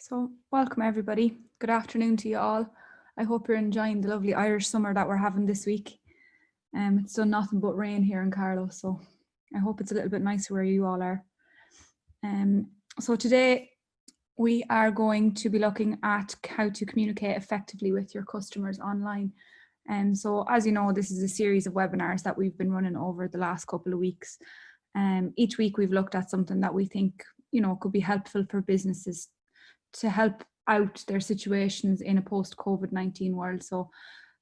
So welcome everybody. Good afternoon to you all. I hope you're enjoying the lovely Irish summer that we're having this week. It's done nothing but rain here in Carlow, so I hope it's a little bit nicer where you all are. So today we are going to be looking at how to communicate effectively with your customers online. So as you know, this is a series of webinars that we've been running over the last couple of weeks. Each week we've looked at something that we think, could be helpful for businesses to help out their situations in a post-COVID-19 world. So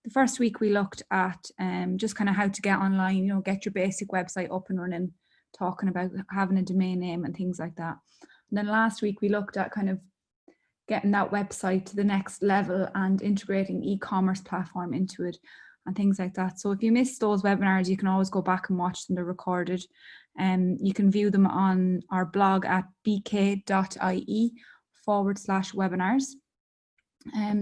the first week we looked at just kind of how to get online, get your basic website up and running, talking about having a domain name and things like that. And then last week we looked at kind of getting that website to the next level and integrating e-commerce platform into it and things like that. So if you missed those webinars, you can always go back and watch them. They're recorded. You can view them on our blog at bk.ie/webinars.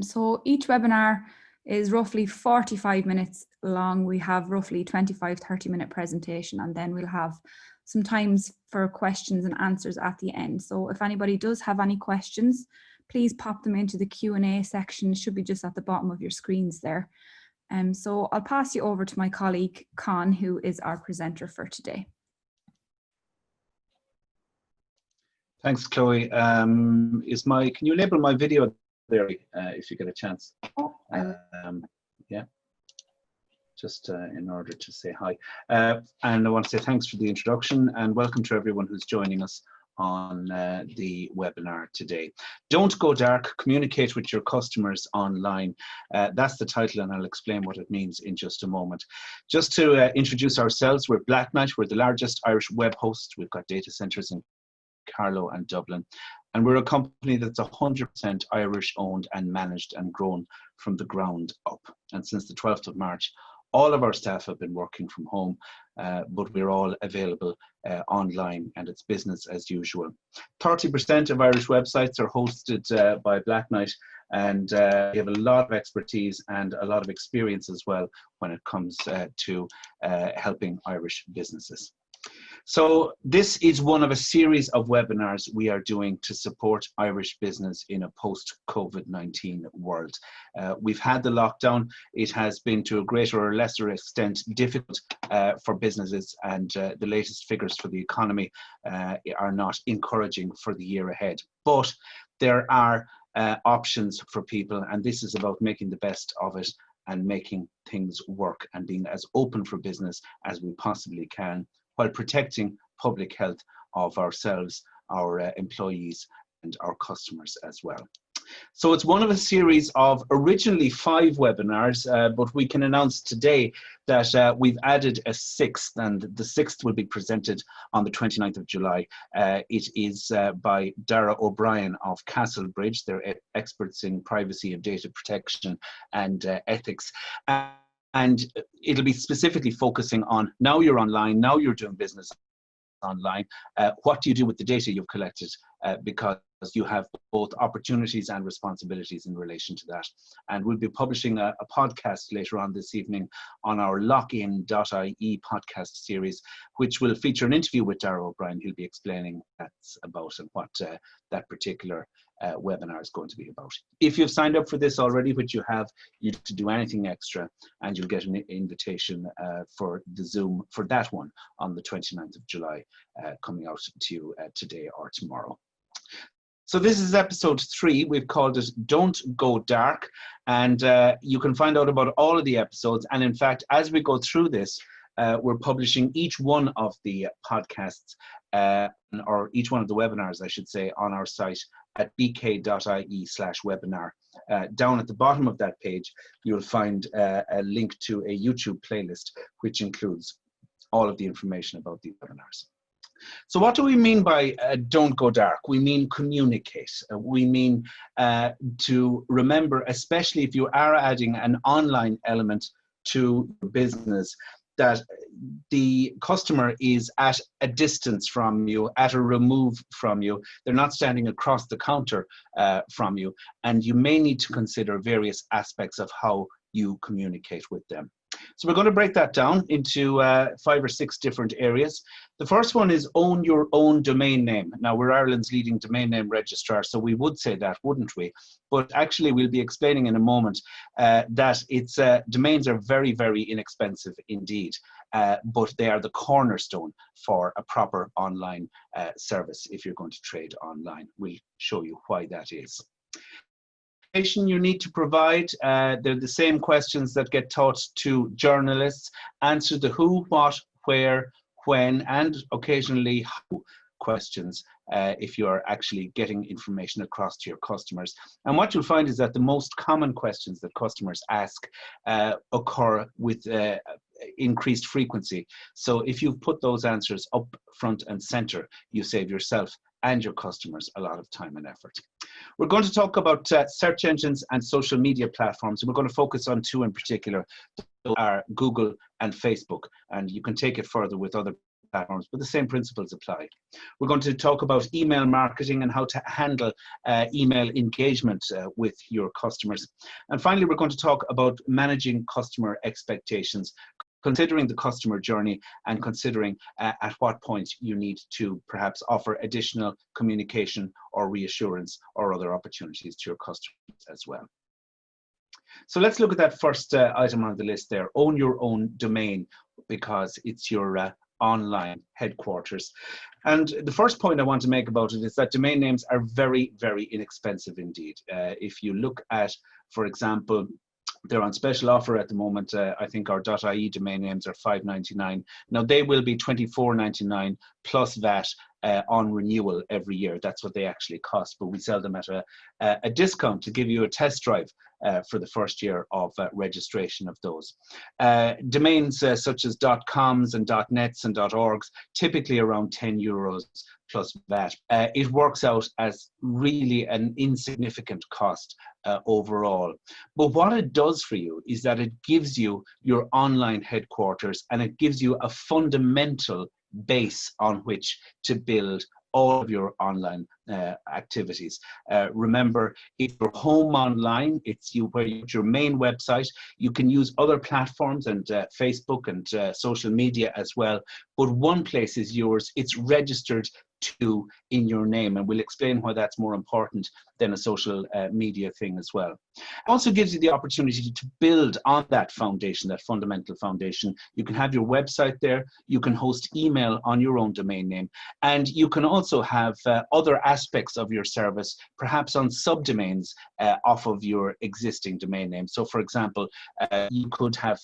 So each webinar is roughly 45 minutes long. We have roughly 25-30 minute presentation, and then we'll have some times for questions and answers at the end. So if anybody does have any questions, please pop them into the Q&A section. It should be just at the bottom of your screens there. So I'll pass you over to my colleague Con, who is our presenter for today. Thanks, Chloe. Can you enable my video there if you get a chance? Yeah, just in order to say hi. And I want to say thanks for the introduction and welcome to everyone who's joining us on the webinar today. Don't go dark, communicate with your customers online. That's the title, and I'll explain what it means in just a moment. Just to introduce ourselves, we're Black Knight. We're the largest Irish web host. We've got data centers in Carlow and Dublin, and we're a company that's 100% Irish owned and managed and grown from the ground up. And since the 12th of March, all of our staff have been working from home, but we're all available online, and it's business as usual. 30% of Irish websites are hosted by Black Knight, and we have a lot of expertise and a lot of experience as well when it comes to helping Irish businesses. So this is one of a series of webinars we are doing to support Irish business in a post-COVID-19 world. We've had the lockdown. It has been to a greater or lesser extent difficult for businesses, and the latest figures for the economy are not encouraging for the year ahead. But there are options for people, and this is about making the best of it and making things work and being as open for business as we possibly can, while protecting public health of ourselves, our employees, and our customers as well. So it's one of a series of originally 5 webinars, but we can announce today that we've added a 6th, and the 6th will be presented on the 29th of July. It is by Dara O'Brien of Castlebridge. They're experts in privacy and data protection and ethics. And it'll be specifically focusing on, now you're online, now you're doing business online, what do you do with the data you've collected? Because you have both opportunities and responsibilities in relation to that. And we'll be publishing a podcast later on this evening on our lockin.ie podcast series, which will feature an interview with Dara O'Brien. He'll be explaining that's about and what that particular webinar is going to be about. If you've signed up for this already, which you have, you don't have to do anything extra, and you'll get an invitation for the Zoom for that one on the 29th of July, coming out to you today or tomorrow. So this is episode 3. We've called it Don't Go Dark, and you can find out about all of the episodes. And in fact, as we go through this, we're publishing each one of the podcasts, or each one of the webinars, I should say, on our site at bk.ie/webinar. Down at the bottom of that page, you'll find a link to a YouTube playlist, which includes all of the information about the webinars. So what do we mean by don't go dark? We mean communicate. We mean to remember, especially if you are adding an online element to your business, that the customer is at a distance from you, at a remove from you. They're not standing across the counter from you, and you may need to consider various aspects of how you communicate with them. So we're going to break that down into 5 or 6 different areas. The first one is own your own domain name. Now, we're Ireland's leading domain name registrar, so we would say that, wouldn't we? But actually, we'll be explaining in a moment that it's domains are very, very inexpensive indeed, but they are the cornerstone for a proper online service if you're going to trade online. We'll show you why that is. You need to provide, they're the same questions that get taught to journalists. Answer the who, what, where, when, and occasionally how questions if you are actually getting information across to your customers. And what you'll find is that the most common questions that customers ask occur with increased frequency. So if you've put those answers up front and center, you save yourself and your customers a lot of time and effort. We're going to talk about search engines and social media platforms, and we're going to focus on 2 in particular. Those are Google and Facebook, and you can take it further with other platforms, but the same principles apply. We're going to talk about email marketing and how to handle email engagement with your customers. And finally, we're going to talk about managing customer expectations, considering the customer journey and considering at what point you need to perhaps offer additional communication or reassurance or other opportunities to your customers as well. So let's look at that first item on the list there. Own your own domain, because it's your online headquarters. And the first point I want to make about it is that domain names are very, very inexpensive indeed. If you look at, for example, they're on special offer at the moment. I think our .ie domain names are $5.99. Now they will be $24.99 plus VAT on renewal every year. That's what they actually cost, but we sell them at a discount to give you a test drive for the first year of registration of those. Domains such as .coms and .nets and .orgs, typically around €10 plus VAT. It works out as really an insignificant cost overall. But what it does for you is that it gives you your online headquarters, and it gives you a fundamental base on which to build all of your online activities. Remember, if you're home online, it's where you put your main website. You can use other platforms and Facebook and social media as well, but one place is yours. It's registered to in your name, and we'll explain why that's more important than a social media thing as well. It also gives you the opportunity to build on that foundation, that fundamental foundation. You can have your website there, you can host email on your own domain name, and you can also have other aspects of your service, perhaps on subdomains off of your existing domain name. So for example, you could have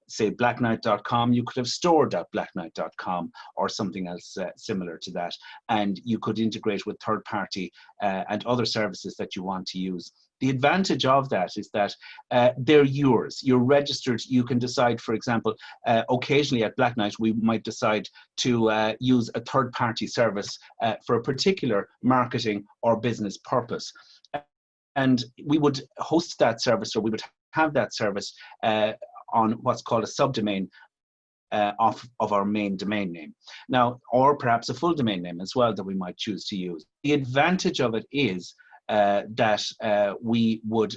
say blacknight.com, you could have store.blacknight.com or something else similar to that, and you could integrate with third-party and other services that you want to use. The advantage of that is that they're yours. You're registered. You can decide, for example, occasionally at Black Knight, we might decide to use a third-party service for a particular marketing or business purpose. And we would host that service, or we would have that service on what's called a subdomain of our main domain name. Now, or perhaps a full domain name as well that we might choose to use. The advantage of it is that we would,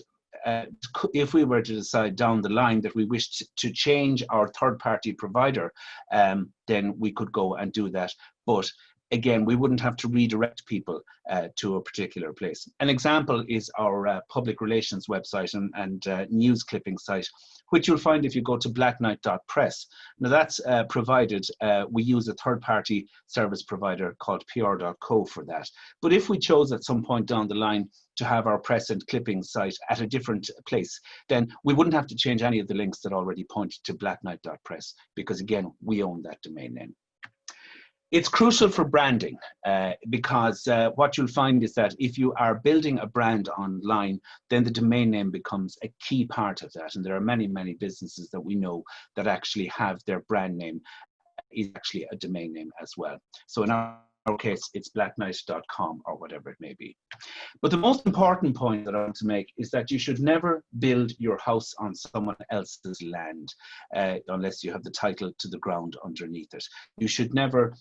if we were to decide down the line that we wished to change our third-party provider, then we could go and do that. But again, we wouldn't have to redirect people to a particular place. An example is our public relations website and news clipping site, which you'll find if you go to blacknight.press. Now that's provided, we use a third-party service provider called pr.co for that. But if we chose at some point down the line to have our press and clipping site at a different place, then we wouldn't have to change any of the links that already point to blacknight.press, because again, we own that domain name. It's crucial for branding because what you'll find is that if you are building a brand online, then the domain name becomes a key part of that. And there are many, many businesses that we know that actually have their brand name is actually a domain name as well. So in our case, it's blacknight.com or whatever it may be. But the most important point that I want to make is that you should never build your house on someone else's land, unless you have the title to the ground underneath it. You should never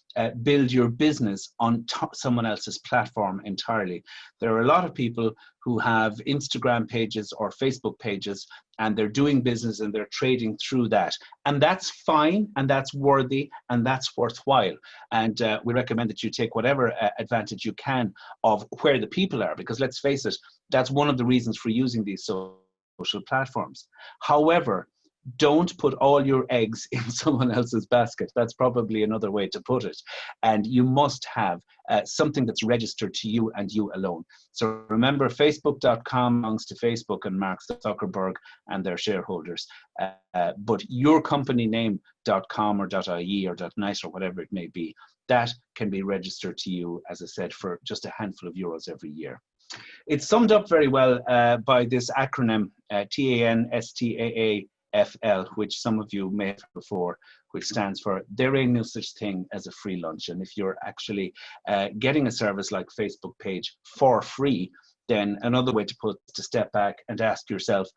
build your business on someone else's platform entirely. There are a lot of people who have Instagram pages or Facebook pages, and they're doing business and they're trading through that. And that's fine, and that's worthy, and that's worthwhile. And we recommend that you take whatever advantage you can of where the people are, because let's face it, that's one of the reasons for using these social platforms. However, don't put all your eggs in someone else's basket. That's probably another way to put it. And you must have something that's registered to you and you alone. So remember, Facebook.com belongs to Facebook and Mark Zuckerberg and their shareholders. But your company name.com or .ie or .net or whatever it may be, that can be registered to you, as I said, for just a handful of euros every year. It's summed up very well by this acronym, TANSTAAFL, which some of you may have heard before, which stands for there ain't no such thing as a free lunch. And if you're actually getting a service like Facebook page for free, then another way to put it is to step back and ask yourself,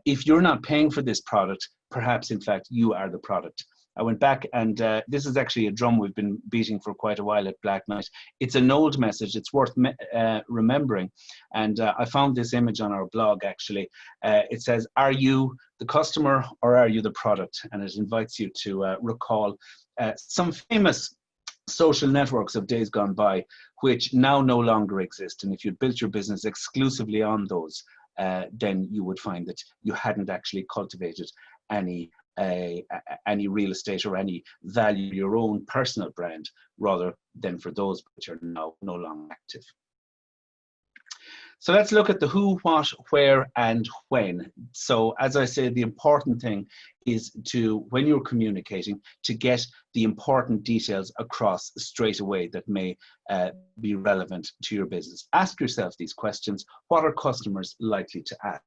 if you're not paying for this product, perhaps in fact you are the product. I went back and this is actually a drum we've been beating for quite a while at Black Knight. It's an old message, it's worth remembering. And I found this image on our blog actually. It says, are you the customer or are you the product? And it invites you to recall some famous social networks of days gone by, which now no longer exist. And if you'd built your business exclusively on those, then you would find that you hadn't actually cultivated any real estate or any value, your own personal brand, rather than for those which are now no longer active. So let's look at the who, what, where, and when. So as I said, the important thing is to, when you're communicating, to get the important details across straight away that may be relevant to your business. Ask yourself these questions. What are customers likely to ask?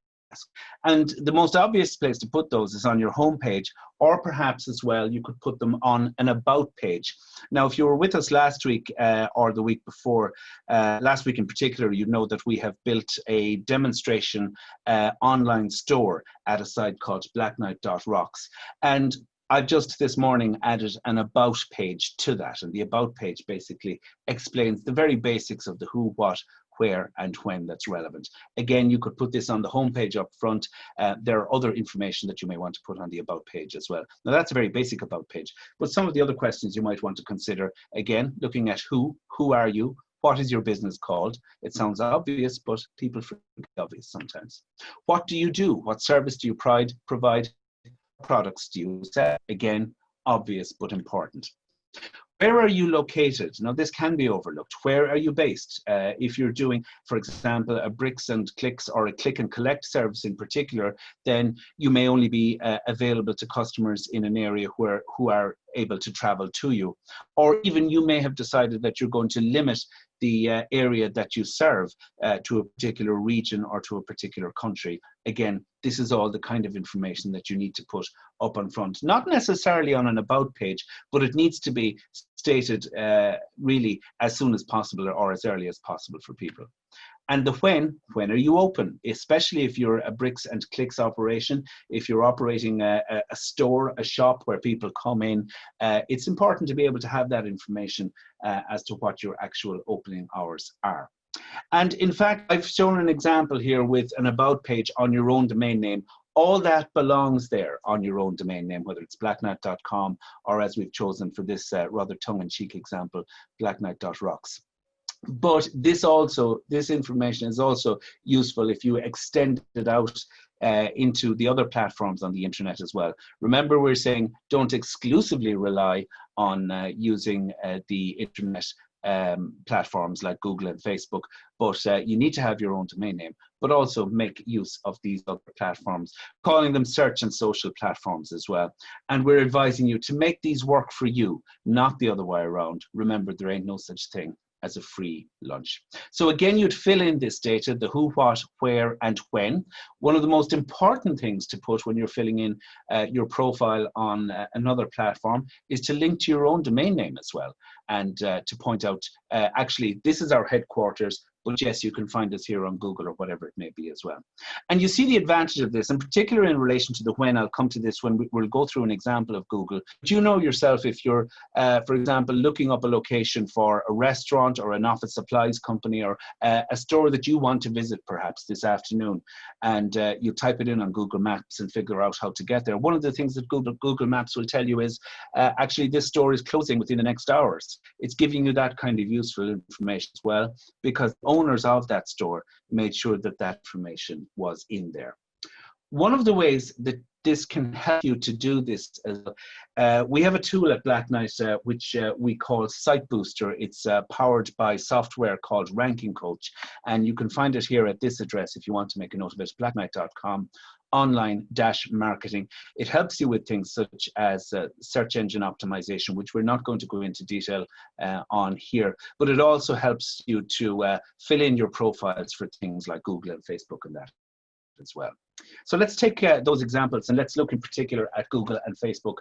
And the most obvious place to put those is on your homepage, or perhaps as well, you could put them on an about page. Now, if you were with us last week or the week before, last week in particular, you know that we have built a demonstration online store at a site called blackknight.rocks. And I just this morning added an about page to that. And the about page basically explains the very basics of the who, what, where, and when that's relevant. Again, you could put this on the homepage up front. There are other information that you may want to put on the about page as well. Now that's a very basic about page, but some of the other questions you might want to consider, again, looking at who are you, what is your business called? It sounds obvious, but people forget obvious sometimes. What do you do? What service do you provide? What products do you sell? Again, obvious, but important. Where are you located? Now, this can be overlooked. Where are you based? If you're doing, for example, a bricks and clicks or a click and collect service in particular, then you may only be available to customers in an area who are able to travel to you. Or even you may have decided that you're going to limit the area that you serve to a particular region or to a particular country. Again, this is all the kind of information that you need to put up on front. Not necessarily on an about page, but it needs to be stated really as soon as possible or as early as possible for people. And the when are you open? Especially if you're a bricks and clicks operation, if you're operating a store, a shop where people come in, it's important to be able to have that information as to what your actual opening hours are. And in fact, I've shown an example here with an about page on your own domain name. All that belongs there on your own domain name, whether it's blackknight.com or, as we've chosen for this rather tongue-in-cheek example, blackknight.rocks. But this information is also useful if you extend it out into the other platforms on the internet as well. Remember, we're saying don't exclusively rely on using the internet platforms like Google and Facebook, but you need to have your own domain name, but also make use of these other platforms, calling them search and social platforms as well. And we're advising you to make these work for you, not the other way around. Remember, there ain't no such thing as a free lunch. So again, you'd fill in this data, the who, what, where, and when. One of the most important things to put when you're filling in your profile on another platform is to link to your own domain name as well. And to point out, actually, this is our headquarters, But yes, you can find us here on Google or whatever it may be as well. And you see the advantage of this, in particular in relation to the when. I'll come to this when we'll go through an example of Google. But you know yourself, if you're, for example, looking up a location for a restaurant or an office supplies company or a store that you want to visit perhaps this afternoon, and you type it in on Google Maps and figure out how to get there. One of the things that Google Maps will tell you is, actually, this store is closing within the next hours. It's giving you that kind of useful information as well, because the owners of that store made sure that that information was in there. One of the ways that this can help you to do this, we have a tool at Black Knight which we call Site Booster. It's powered by software called Ranking Coach, and you can find it here at this address if you want to make a note of it, blackknight.com. online-marketing. It helps you with things such as search engine optimization, which we're not going to go into detail on here, but it also helps you to fill in your profiles for things like Google and Facebook and that as well. So let's take those examples and let's look in particular at Google and Facebook.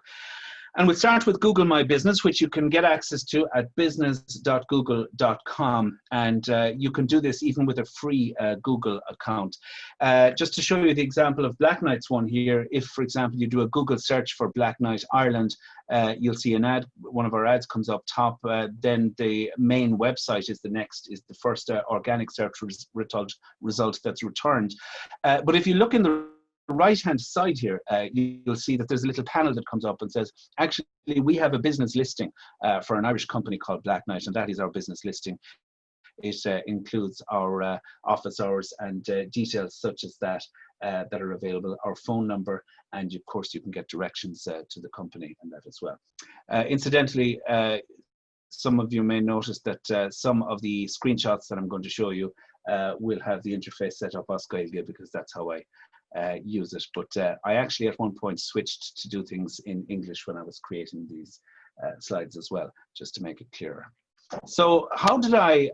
And we'll start with Google My Business, which you can get access to at business.google.com. And you can do this even with a free Google account. Just to show you the example of Black Knight's one here, if, for example, you do a Google search for Black Knight Ireland, you'll see an ad, one of our ads comes up top. Then the main website is the first organic search result that's returned. But if you look in the right-hand side here, you'll see that there's a little panel that comes up and says, actually, we have a business listing for an Irish company called Black Knight, and that is our business listing. It includes our office hours and details such as that that are available, our phone number, and of course you can get directions to the company and that as well. Incidentally, some of you may notice that some of the screenshots that I'm going to show you will have the interface set up as Gaeilge, because that's how I use it. But I actually at one point switched to do things in English when I was creating these slides as well, just to make it clearer. So how did I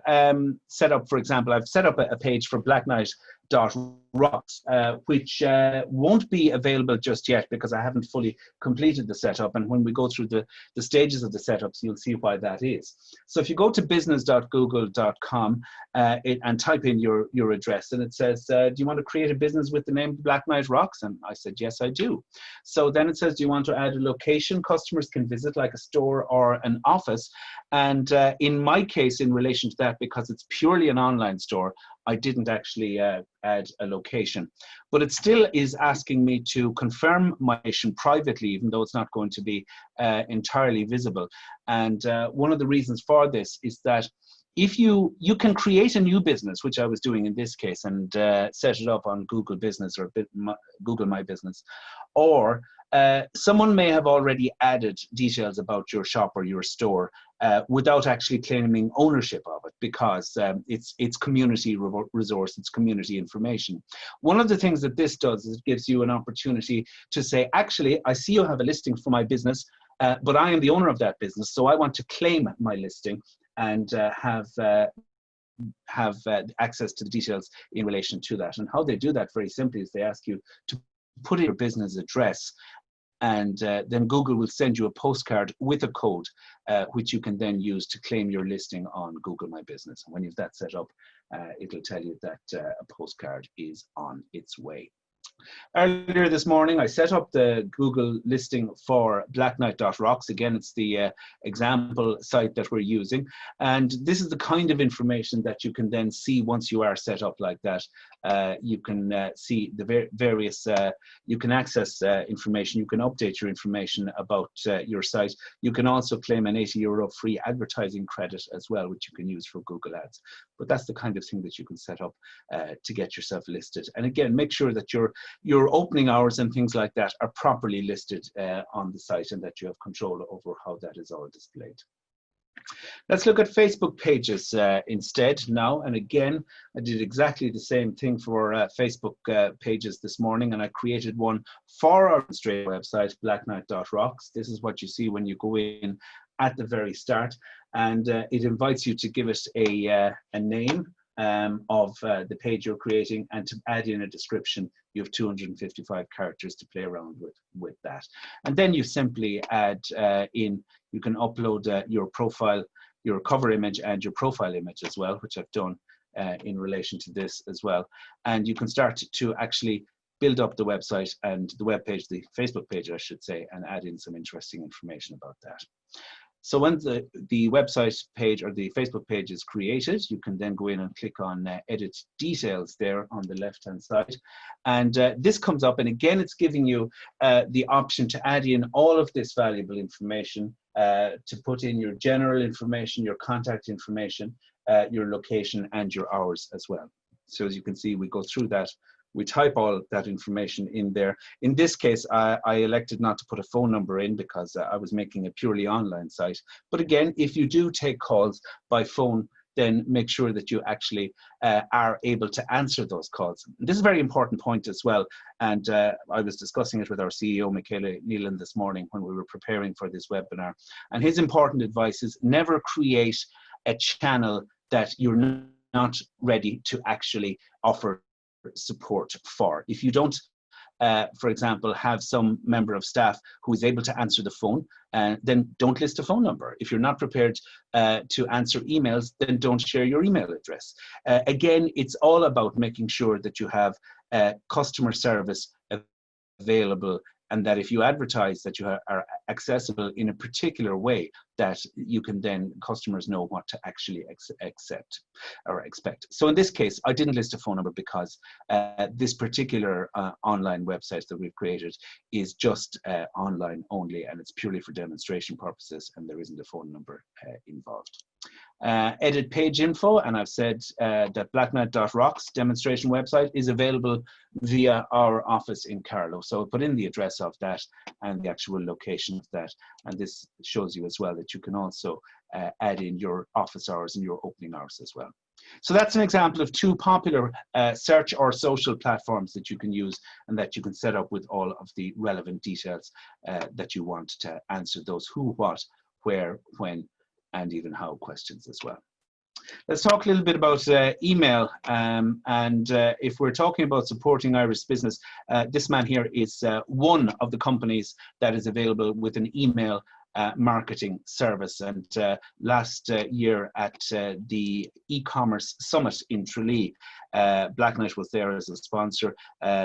set up, for example, I've set up a page for blacknight.rocks, which won't be available just yet because I haven't fully completed the setup. And when we go through the stages of the setups, you'll see why that is. So if you go to business.google.com and type in your address, and it says, do you want to create a business with the name Black Knight Rocks? And I said, yes, I do. So then it says, do you want to add a location customers can visit, like a store or an office? And in my case, in relation to that, because it's purely an online store, I didn't actually add a location. But it still is asking me to confirm my location privately, even though it's not going to be entirely visible. And one of the reasons for this is that if you can create a new business, which I was doing in this case, and set it up on Google Business or Google My Business, or someone may have already added details about your shop or your store without actually claiming ownership of it, because it's community resource, it's community information. One of the things that this does is it gives you an opportunity to say, actually, I see you have a listing for my business, but I am the owner of that business, so I want to claim my listing and have access to the details in relation to that. And how they do that very simply is they ask you to put in your business address, and then Google will send you a postcard with a code, which you can then use to claim your listing on Google My Business. And when you've that set up, it'll tell you that a postcard is on its way. Earlier this morning, I set up the Google listing for blacknight.rocks. Again, it's the example site that we're using. And this is the kind of information that you can then see once you are set up like that. You can see the various, you can access information, you can update your information about your site. You can also claim an €80 free advertising credit as well, which you can use for Google Ads. But that's the kind of thing that you can set up to get yourself listed. And again, make sure that your opening hours and things like that are properly listed on the site, and that you have control over how that is all displayed. Let's look at Facebook pages instead now. And again, I did exactly the same thing for Facebook pages this morning, and I created one for our straight website, blacknight.rocks. This is what you see when you go in at the very start, and it invites you to give it a name of the page you're creating, and to add in a description. You have 255 characters to play around with that. And then you simply add in, you can upload your profile, your cover image and your profile image as well, which I've done in relation to this as well. And you can start to actually build up the website and the web page, the Facebook page, I should say, and add in some interesting information about that. So when the website page or the Facebook page is created, you can then go in and click on edit details there on the left-hand side. And this comes up, and again, it's giving you the option to add in all of this valuable information, to put in your general information, your contact information, your location, and your hours as well. So as you can see, we go through that. We type all that information in there. In this case, I elected not to put a phone number in because I was making a purely online site. But again, if you do take calls by phone, then make sure that you actually are able to answer those calls. This is a very important point as well. And I was discussing it with our CEO, Michaela Neelan, this morning when we were preparing for this webinar. And his important advice is never create a channel that you're not ready to actually offer support for. If you don't, for example, have some member of staff who is able to answer the phone, then don't list a phone number. If you're not prepared to answer emails, then don't share your email address. Again, it's all about making sure that you have customer service available, and that if you advertise that you are accessible in a particular way, that you can then, customers know what to actually accept or expect. So in this case, I didn't list a phone number because this particular online website that we've created is just online only, and it's purely for demonstration purposes, and there isn't a phone number involved. Edit page info, and I've said that blacknight.rocks demonstration website is available via our office in Carlow. So I'll put in the address of that and the actual location of that, and this shows you as well that you can also add in your office hours and your opening hours as well. So that's an example of two popular search or social platforms that you can use and that you can set up with all of the relevant details that you want to answer those who, what, where, when, and even how questions as well. Let's talk a little bit about email. If we're talking about supporting Irish business, this man here is one of the companies that is available with an email marketing service. And last year at the e-commerce summit in Tralee, Blacknight was there as a sponsor.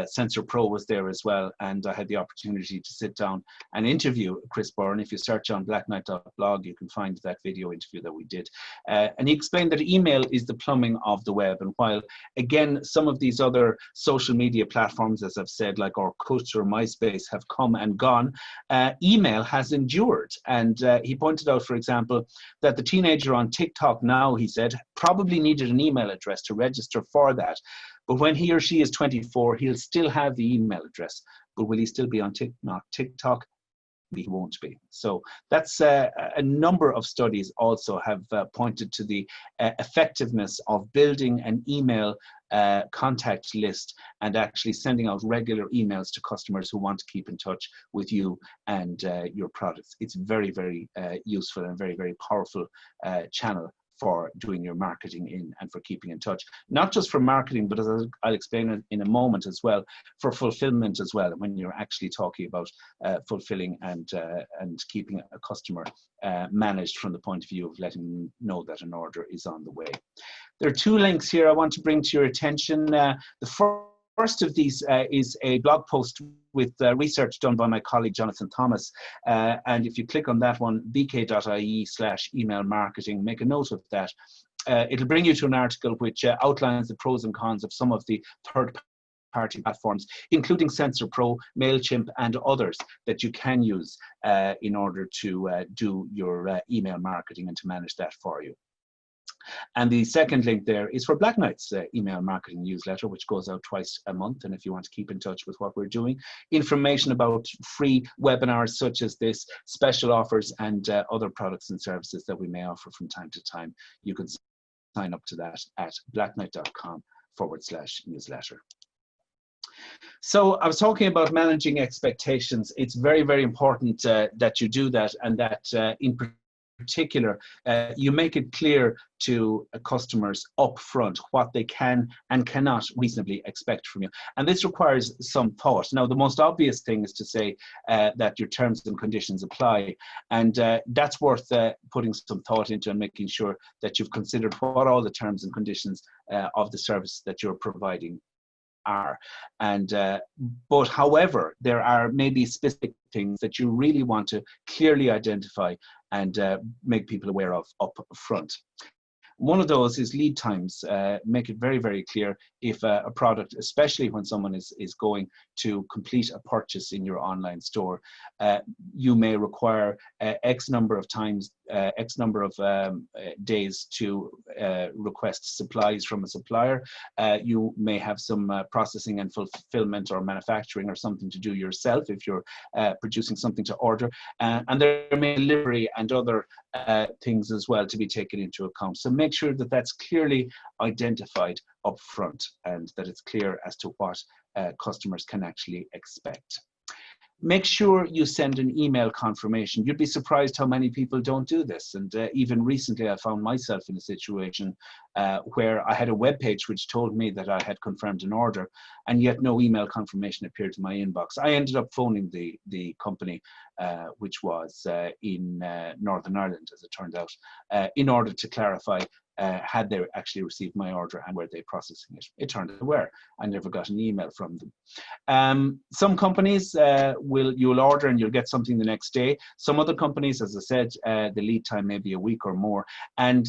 Sensor Pro was there as well, and I had the opportunity to sit down and interview Chris Byrne. If you search on blacknight.blog, you can find that video interview that we did. And he explained that email is the plumbing of the web. And while, again, some of these other social media platforms, as I've said, like Orkut or MySpace, have come and gone, email has endured. And he pointed out, for example, that the teenager on TikTok now, he said, probably needed an email address to register for that. But when he or she is 24, he'll still have the email address. But will he still be on TikTok? He won't be. So that's a number of studies also have pointed to the effectiveness of building an email contact list and actually sending out regular emails to customers who want to keep in touch with you and your products. It's very, very useful and very, very powerful channel for doing your marketing in and for keeping in touch. Not just for marketing, but as I'll explain it in a moment as well, for fulfillment as well, when you're actually talking about fulfilling and keeping a customer managed from the point of view of letting them know that an order is on the way. There are two links here I want to bring to your attention. The first of these is a blog post with research done by my colleague Jonathan Thomas, and if you click on that one, bk.ie/email marketing, make a note of that. It'll bring you to an article which outlines the pros and cons of some of the third-party platforms, including Sensor Pro, MailChimp, and others that you can use in order to do your email marketing and to manage that for you. And the second link there is for Blacknight's email marketing newsletter, which goes out twice a month. And if you want to keep in touch with what we're doing, information about free webinars such as this, special offers, and other products and services that we may offer from time to time, you can sign up to that at blacknight.com/newsletter. So I was talking about managing expectations. It's very, very important that you do that, and that in particular, you make it clear to customers up front what they can and cannot reasonably expect from you. And this requires some thought. Now, the most obvious thing is to say that your terms and conditions apply. And that's worth putting some thought into and making sure that you've considered what all the terms and conditions of the service that you're providing are. And but however, there are maybe specific things that you really want to clearly identify and make people aware of up front. One of those is lead times. Make it very, very clear if a product, especially when someone is going to complete a purchase in your online store, you may require X number of times, X number of days to request supplies from a supplier. You may have some processing and fulfillment or manufacturing or something to do yourself if you're producing something to order. And there may be delivery and other things as well to be taken into account. So make sure that that's clearly identified up front and that it's clear as to what customers can actually expect. Make sure you send an email confirmation. You'd be surprised how many people don't do this. And even recently, I found myself in a situation where I had a web page which told me that I had confirmed an order, and yet no email confirmation appeared to my inbox. I ended up phoning the company, which was in Northern Ireland, as it turned out, in order to clarify had they actually received my order and were they processing it. It turned out they were. I never got an email from them. Some companies you'll order and you'll get something the next day. Some other companies, as I said, the lead time may be a week or more. And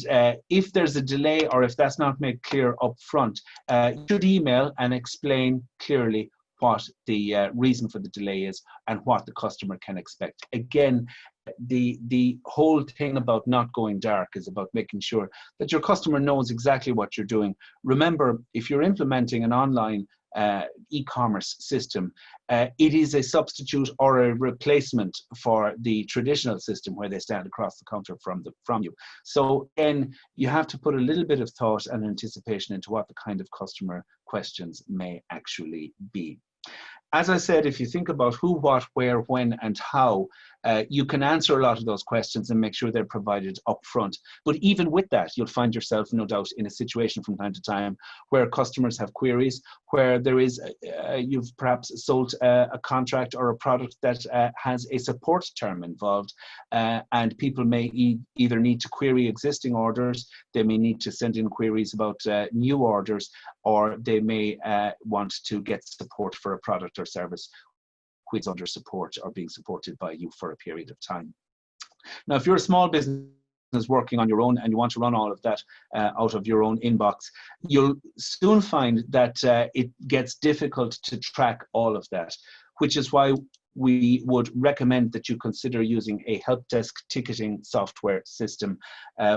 if there's a delay or if that's not made clear up front, you should email and explain clearly what the reason for the delay is and what the customer can expect. Again, the whole thing about not going dark is about making sure that your customer knows exactly what you're doing. Remember, if you're implementing an online e-commerce system, it is a substitute or a replacement for the traditional system where they stand across the counter from you. So again, you have to put a little bit of thought and anticipation into what the kind of customer questions may actually be. As I said, if you think about who, what, where, when, and how, you can answer a lot of those questions and make sure they're provided up front. But even with that, you'll find yourself, no doubt, in a situation from time to time where customers have queries, where there is, you've perhaps sold a contract or a product that has a support term involved, and people may either need to query existing orders, they may need to send in queries about new orders, or they may want to get support for a product or service which is under support or being supported by you for a period of time. Now, if you're a small business working on your own and you want to run all of that out of your own inbox, you'll soon find that it gets difficult to track all of that, which is why we would recommend that you consider using a help desk ticketing software system.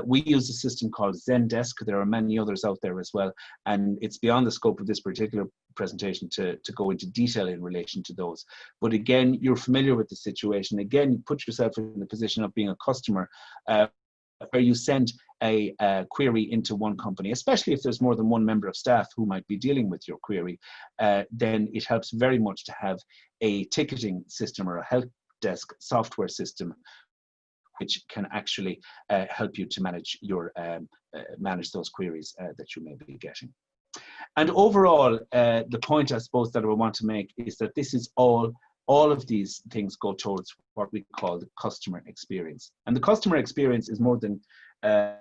We use a system called Zendesk. There are many others out there as well, and it's beyond the scope of this particular presentation to go into detail in relation to those. But again, you're familiar with the situation. Again, put yourself in the position of being a customer where you send a query into one company, especially if there's more than one member of staff who might be dealing with your query, then it helps very much to have a ticketing system or a help desk software system which can actually help you to manage your manage those queries that you may be getting. And overall, the point I suppose that I want to make is that this is all of these things go towards what we call the customer experience. And the customer experience is more than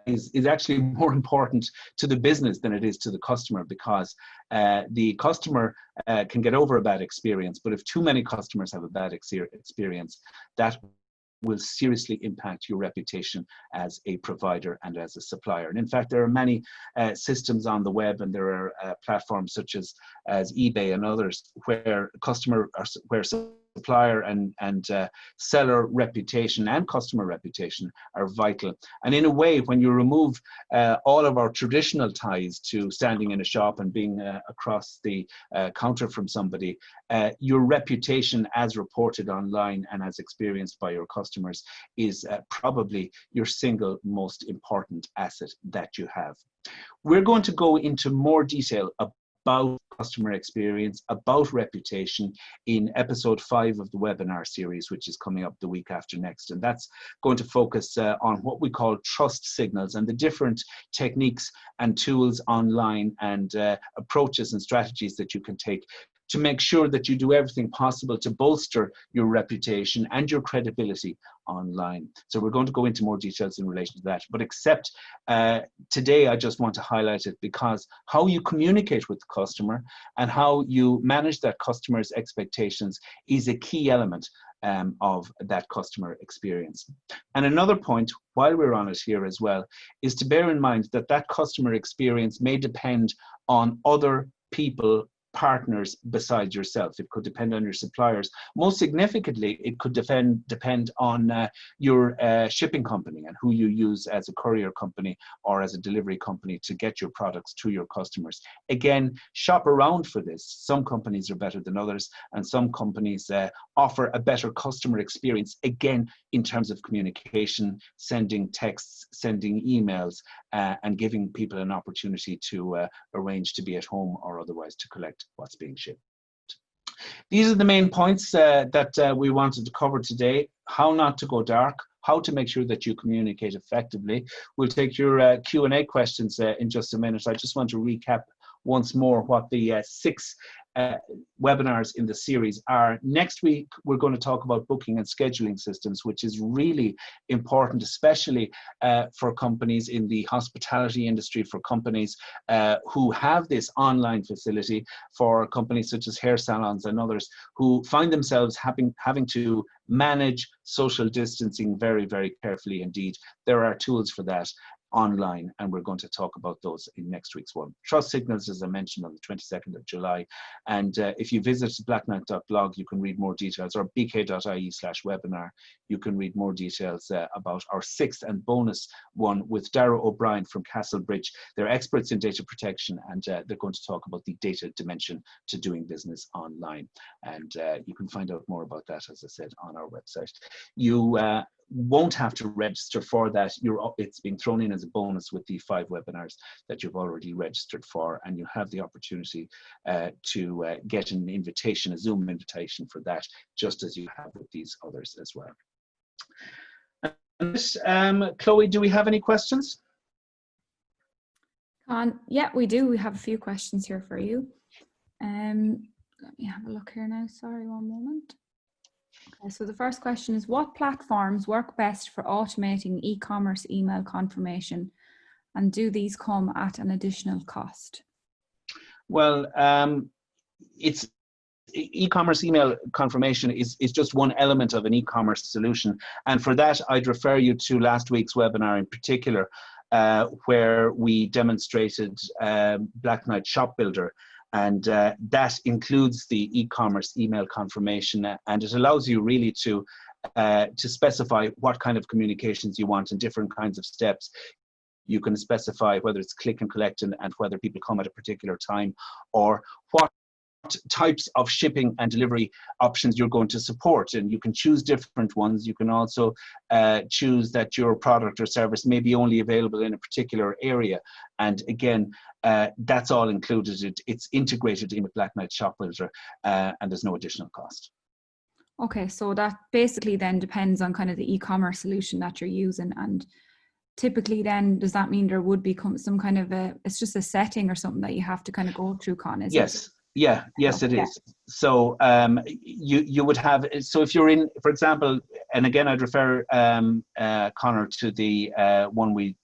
is actually more important to the business than it is to the customer, because the customer can get over a bad experience, but if too many customers have a bad experience, that will seriously impact your reputation as a provider and as a supplier. And in fact, there are many systems on the web, and there are platforms such as eBay and others where supplier and seller reputation and customer reputation are vital. And in a way, when you remove all of our traditional ties to standing in a shop and being across the counter from somebody, your reputation as reported online and as experienced by your customers is probably your single most important asset that you have. We're going to go into more detail about about customer experience, about reputation in episode 5 of the webinar series, which is coming up the week after next. And that's going to focus on what we call trust signals and the different techniques and tools online and approaches and strategies that you can take to make sure that you do everything possible to bolster your reputation and your credibility online. So we're going to go into more details in relation to that, but except today I just want to highlight it because how you communicate with the customer and how you manage that customer's expectations is a key element of that customer experience. And another point, while we're on it here as well, is to bear in mind that that customer experience may depend on other people, partners besides yourself. It could depend on your suppliers. Most significantly, it could depend on your shipping company and who you use as a courier company or as a delivery company to get your products to your customers. Again, shop around for this. Some companies are better than others, and some companies offer a better customer experience, again, in terms of communication, sending texts, sending emails, and giving people an opportunity to arrange to be at home or otherwise to collect what's being shipped. These are the main points that we wanted to cover today. How not to go dark, how to make sure that you communicate effectively. We'll take your Q&A questions in just a minute. I just want to recap once more what the 6 webinars in the series are. Next week, we're going to talk about booking and scheduling systems, which is really important, especially for companies in the hospitality industry, for companies who have this online facility, for companies such as hair salons and others who find themselves having to manage social distancing very, very carefully indeed. There are tools for that online, and we're going to talk about those in next week's one. Trust signals, as I mentioned, on the 22nd of July. And if you visit blackknight.blog, you can read more details, or bk.ie/webinar. You can read more details about our 6th and bonus one with Darragh O'Brien from Castlebridge. They're experts in data protection, and they're going to talk about the data dimension to doing business online. And you can find out more about that, as I said, on our website. You won't have to register for that. It's being thrown in as a bonus with the 5 webinars that you've already registered for, and you have the opportunity to get an invitation, a Zoom invitation for that, just as you have with these others as well. And, Chloe, do we have any questions? Yeah, we do. We have a few questions here for you. Let me have a look here now. Sorry, one moment. Okay, so the first question is, what platforms work best for automating e-commerce email confirmation, and do these come at an additional cost? Well, it's e-commerce email confirmation is just one element of an e-commerce solution. And for that, I'd refer you to last week's webinar in particular, where we demonstrated Black Knight Shop Builder. And that includes the e-commerce email confirmation, and it allows you really to specify what kind of communications you want and different kinds of steps. You can specify whether it's click and collect and whether people come at a particular time, or what types of shipping and delivery options you're going to support, and you can choose different ones. You can also choose that your product or service may be only available in a particular area, and again, that's all included. It's integrated in with Black Knight Shop Builder, and there's no additional cost. Okay, so that basically then depends on kind of the e-commerce solution that you're using, and typically then does that mean there would become some kind of it's just a setting or something that you have to kind of go through, Con? Yes. Yeah, yes, it is. So you would have, so if you're in, for example, and again, I'd refer Connor to the one we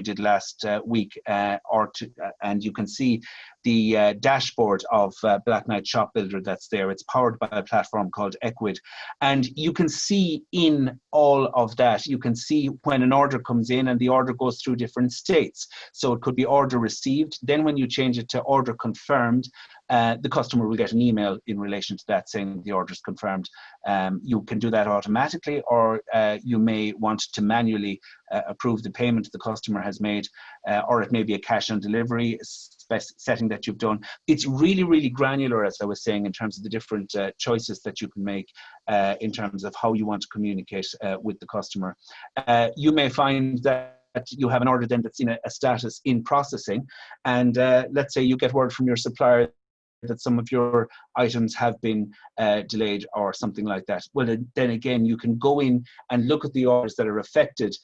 did last week, and you can see the dashboard of Black Knight Shop Builder that's there. It's powered by a platform called Equid, and you can see in all of that, you can see when an order comes in, and the order goes through different states. So it could be order received. Then when you change it to order confirmed, the customer will get an email in relation to that saying the order is confirmed. You can do that automatically, or you may want to manually approve the payment the customer has made, or it may be a cash on delivery setting that you've done. It's really, really granular, as I was saying, in terms of the different choices that you can make in terms of how you want to communicate with the customer. You may find that you have an order then that's in a status in processing, and let's say you get word from your supplier that some of your items have been delayed or something like that. Well, then again, you can go in and look at the orders that are affected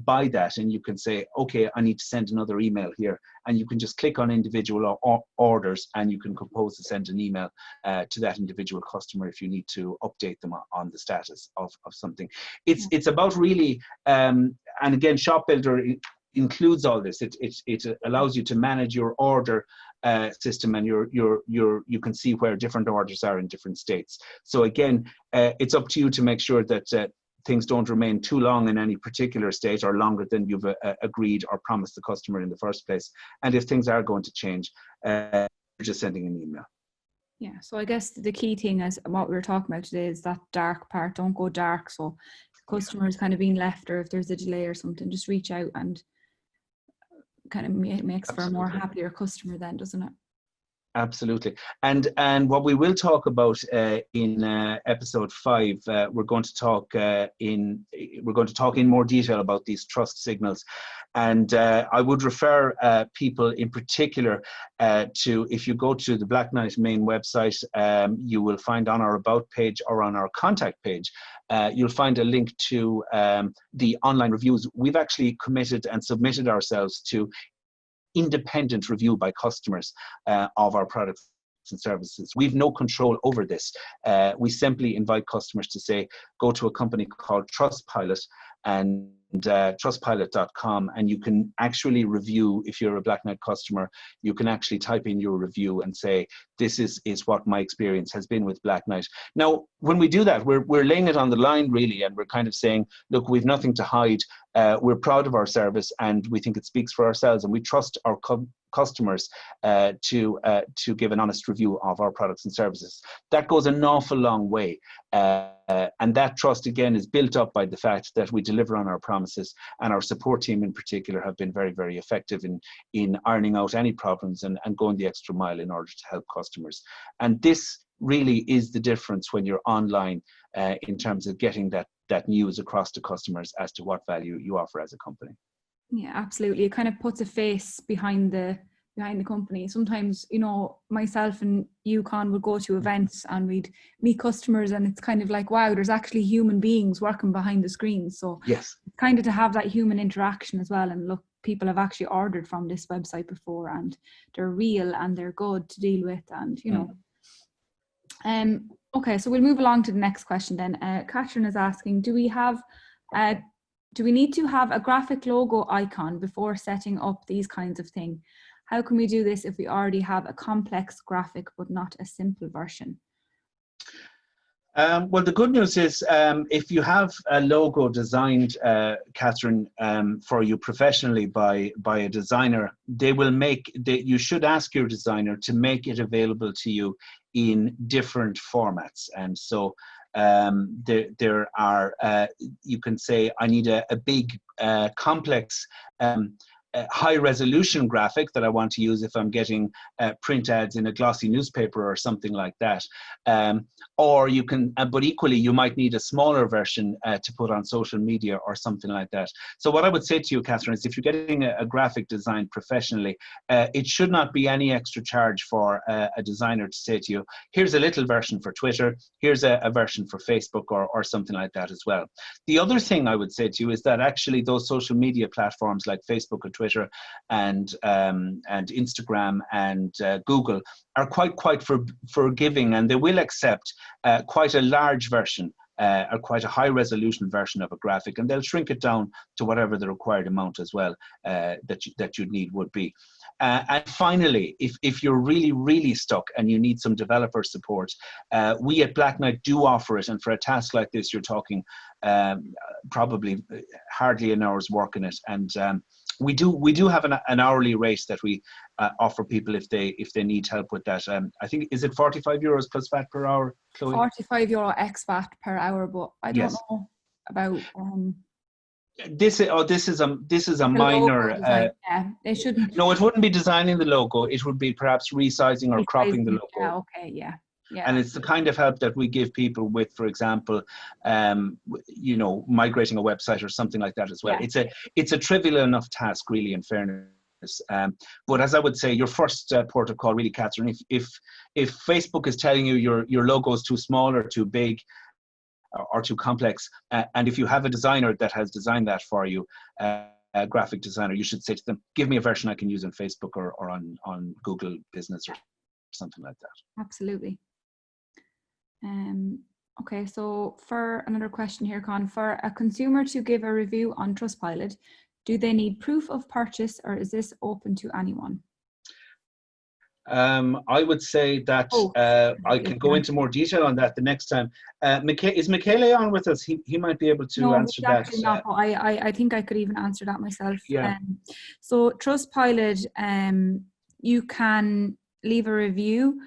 by that, and you can say, okay, I need to send another email here, and you can just click on individual orders, and you can compose to send an email to that individual customer if you need to update them on the status of something. It's about really, and again, Shop Builder includes all this. It allows you to manage your order system, and you can see where different orders are in different states. So again, it's up to you to make sure that things don't remain too long in any particular state, or longer than you've agreed or promised the customer in the first place. And if things are going to change, you're just sending an email. Yeah, so I guess the key thing is what we were talking about today is that dark part. Don't go dark. So if the customer is kind of being left, or if there's a delay or something, just reach out, and kind of makes for a more happier customer then, doesn't it? Absolutely. And what we will talk about in episode 5, we're going to talk in more detail about these trust signals. And I would refer people in particular to, if you go to the Black Knight main website, you will find on our About page or on our contact page, you'll find a link to the online reviews. We've actually committed and submitted ourselves to independent review by customers of our products and services. We've no control over this. We simply invite customers to say, go to a company called Trustpilot, and trustpilot.com, and you can actually review. If you're a Black Knight customer, you can actually type in your review and say, this is what my experience has been with Black Knight. Now, when we do that, we're laying it on the line, really, and we're kind of saying, look, we've nothing to hide. We're proud of our service, and we think it speaks for ourselves, and we trust our customers to give an honest review of our products and services. That goes an awful long way. And that trust, again, is built up by the fact that we deliver on our promises, and our support team in particular have been very, very effective in ironing out any problems and going the extra mile in order to help customers. And this really is the difference when you're online in terms of getting that news across to customers as to what value you offer as a company. Yeah, absolutely. It kind of puts a face behind the company. Sometimes, myself and you, Con, would go to events and we'd meet customers, and it's kind of like, wow, there's actually human beings working behind the screens. So yes, kind of to have that human interaction as well. And look, people have actually ordered from this website before, and they're real and they're good to deal with, and okay, so we'll move along to the next question then. Catherine is asking, do we need to have a graphic logo icon before setting up these kinds of things? How can we do this if we already have a complex graphic but not a simple version? Well, the good news is if you have a logo designed, Catherine, for you professionally by a designer, you should ask your designer to make it available to you in different formats. And so there are, you can say, I need a big, complex, high resolution graphic that I want to use if I'm getting print ads in a glossy newspaper or something like that. Or you can, but equally, you might need a smaller version to put on social media or something like that. So what I would say to you, Catherine, is if you're getting a graphic designed professionally, it should not be any extra charge for a designer to say to you, here's a little version for Twitter, here's a version for Facebook or something like that as well. The other thing I would say to you is that actually those social media platforms like Facebook and Twitter and Instagram and Google are quite forgiving, and they will accept quite a large version or quite a high resolution version of a graphic, and they'll shrink it down to whatever the required amount as well that you'd need would be. And finally, if you're really stuck and you need some developer support, we at Black Knight do offer it, and for a task like this, you're talking probably hardly an hour's work in it, and we do have an hourly rate that we offer people if they need help with that. I think, is it €45 plus VAT per hour, Chloe? €45 ex VAT per hour, but I don't know about. This is a minor. Yeah, they shouldn't. No, it wouldn't be designing the logo. It would be perhaps resizing or cropping the logo. Yeah, okay, yeah. Yeah. And it's the kind of help that we give people with, for example, you know, migrating a website or something like that as well. Yeah. It's a trivial enough task, really, in fairness. But as I would say, your first port of call, really, Catherine, if Facebook is telling you your logo is too small or too big or too complex, and if you have a designer that has designed that for you, a graphic designer, you should say to them, give me a version I can use on Facebook or on Google Business or something like that. Absolutely. Okay, so for another question here, Con, for a consumer to give a review on Trustpilot, do they need proof of purchase, or is this open to anyone? I would say that I can go into more detail on that the next time. Is Michele on with us? He might be able to answer that. Actually not. But I think I could even answer that myself. Yeah. So Trustpilot, you can leave a review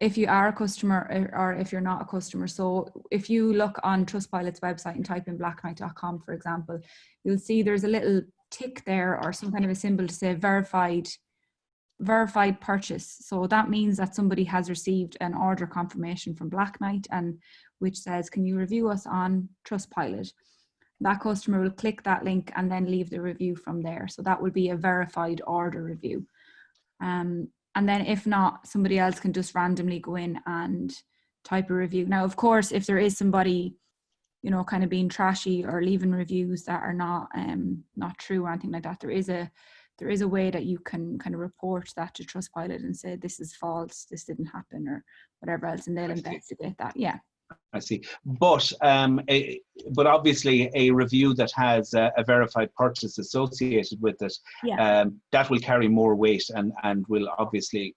if you are a customer or if you're not a customer. So if you look on Trustpilot's website and type in blackknight.com, for example, you'll see there's a little tick there or some kind of a symbol to say verified purchase. So that means that somebody has received an order confirmation from Black Knight, and which says, can you review us on Trustpilot? That customer will click that link and then leave the review from there. So that would be a verified order review. And then if not, somebody else can just randomly go in and type a review. Now, of course, if there is somebody, you know, kind of being trashy or leaving reviews that are not true or anything like that, there is a way that you can kind of report that to Trustpilot and say, this is false, this didn't happen, or whatever else, and they'll investigate that. Yeah. I see. But obviously a review that has a verified purchase associated with it, that will carry more weight and will obviously,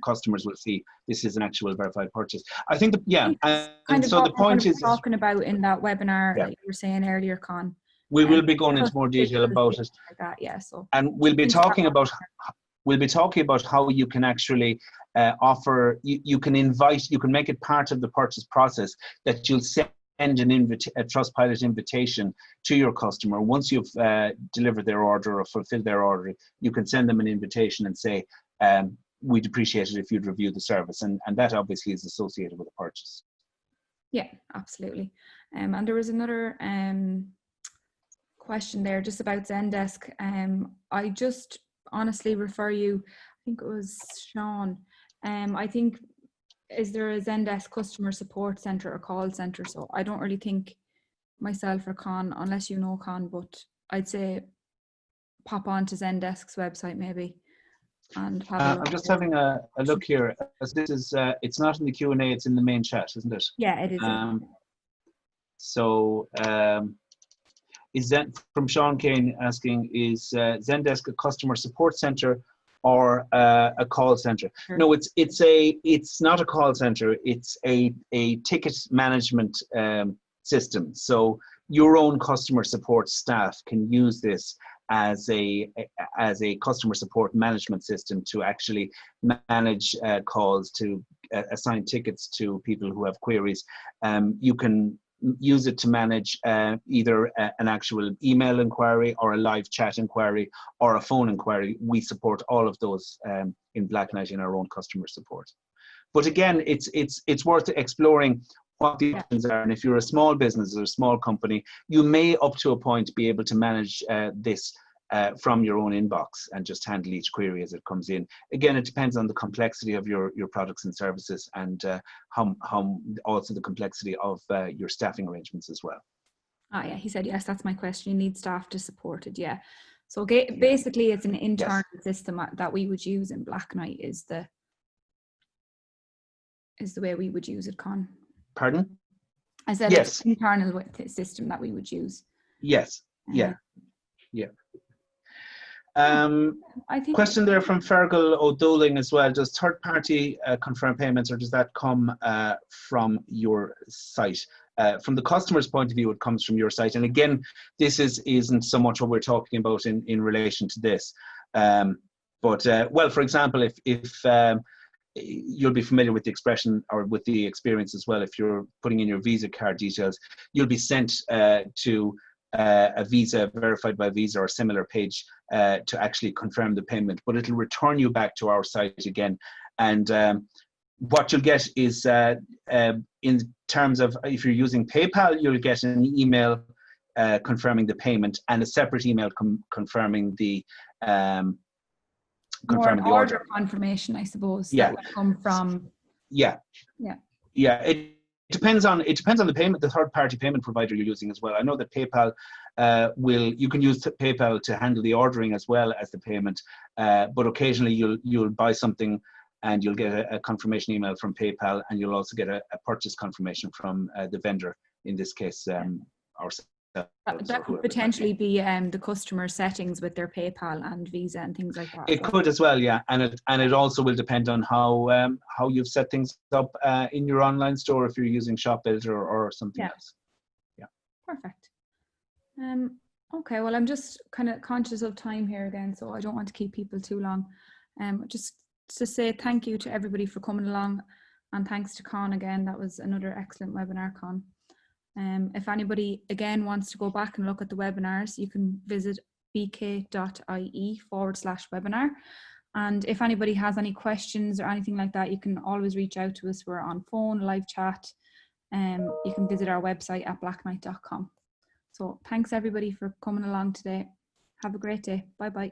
customers will see this is an actual verified purchase. I think, and so the point is talking about in that webinar that you were saying earlier, Con. We will be going into more detail about it. Like that, so. And we'll be talking about how you can actually offer, you can make it part of the purchase process that you'll send a Trustpilot invitation to your customer. Once you've delivered their order or fulfilled their order, you can send them an invitation and say, we'd appreciate it if you'd review the service. And that obviously is associated with a purchase. Yeah, absolutely. And there was another question there just about Zendesk. I just honestly refer you, I think it was Sean, I think, is there a Zendesk customer support center or call center? So I don't really think myself or Con, unless you know Con, but I'd say pop on to Zendesk's website maybe and have a look. I'm just having a look here. As this is it's not in the Q&A, it's in the main chat, isn't it? Yeah, it is. Is that from Sean Kane asking, is Zendesk a customer support center or a call center? Sure. No, it's not a call center. It's a ticket management system. So your own customer support staff can use this as a customer support management system to actually manage calls, to assign tickets to people who have queries. You can use it to manage either an actual email inquiry or a live chat inquiry or a phone inquiry. We support all of those in Black Knight in our own customer support. But again, it's worth exploring what the options are. And if you're a small business or a small company, you may up to a point be able to manage this from your own inbox and just handle each query as it comes in. Again, it depends on the complexity of your products and services and how also the complexity of your staffing arrangements as well. Yeah, he said, yes, that's my question. You need staff to support it. Yeah. So basically it's an internal system that we would use in Black Knight is the way we would use it, Con. Pardon? I said it's an internal system that we would use. Yes. Yeah. I think question there from Fergal O'Doling as well. Does third party confirm payments, or does that come from your site? From the customer's point of view, it comes from your site. And again, this isn't so much what we're talking about in relation to this. Well, for example, if you'll be familiar with the expression or with the experience as well, if you're putting in your Visa card details, you'll be sent to a Visa, verified by Visa or similar page to actually confirm the payment, but it'll return you back to our site again. And what you'll get is in terms of if you're using PayPal, you'll get an email confirming the payment and a separate email confirming the More an order. order confirmation, I suppose. Yeah. That would come from. Yeah. Yeah. Yeah. It depends on the payment, the third-party payment provider you're using as well. I know that PayPal you can use PayPal to handle the ordering as well as the payment, but occasionally you'll buy something and you'll get a confirmation email from PayPal, and you'll also get a purchase confirmation from the vendor, in this case ourselves. That could potentially be the customer settings with their PayPal and Visa and things like that. It could as well, yeah, and it also will depend on how you've set things up in your online store, if you're using Shop Builder or something else. Yeah. Perfect. Okay, well, I'm just kind of conscious of time here again, so I don't want to keep people too long. Just to say thank you to everybody for coming along, and thanks to Con again. That was another excellent webinar, Con. If anybody again wants to go back and look at the webinars, you can visit bk.ie/webinar. And if anybody has any questions or anything like that, you can always reach out to us. We're on phone, live chat. You can visit our website at blackknight.com. So thanks everybody for coming along today. Have a great day. Bye bye.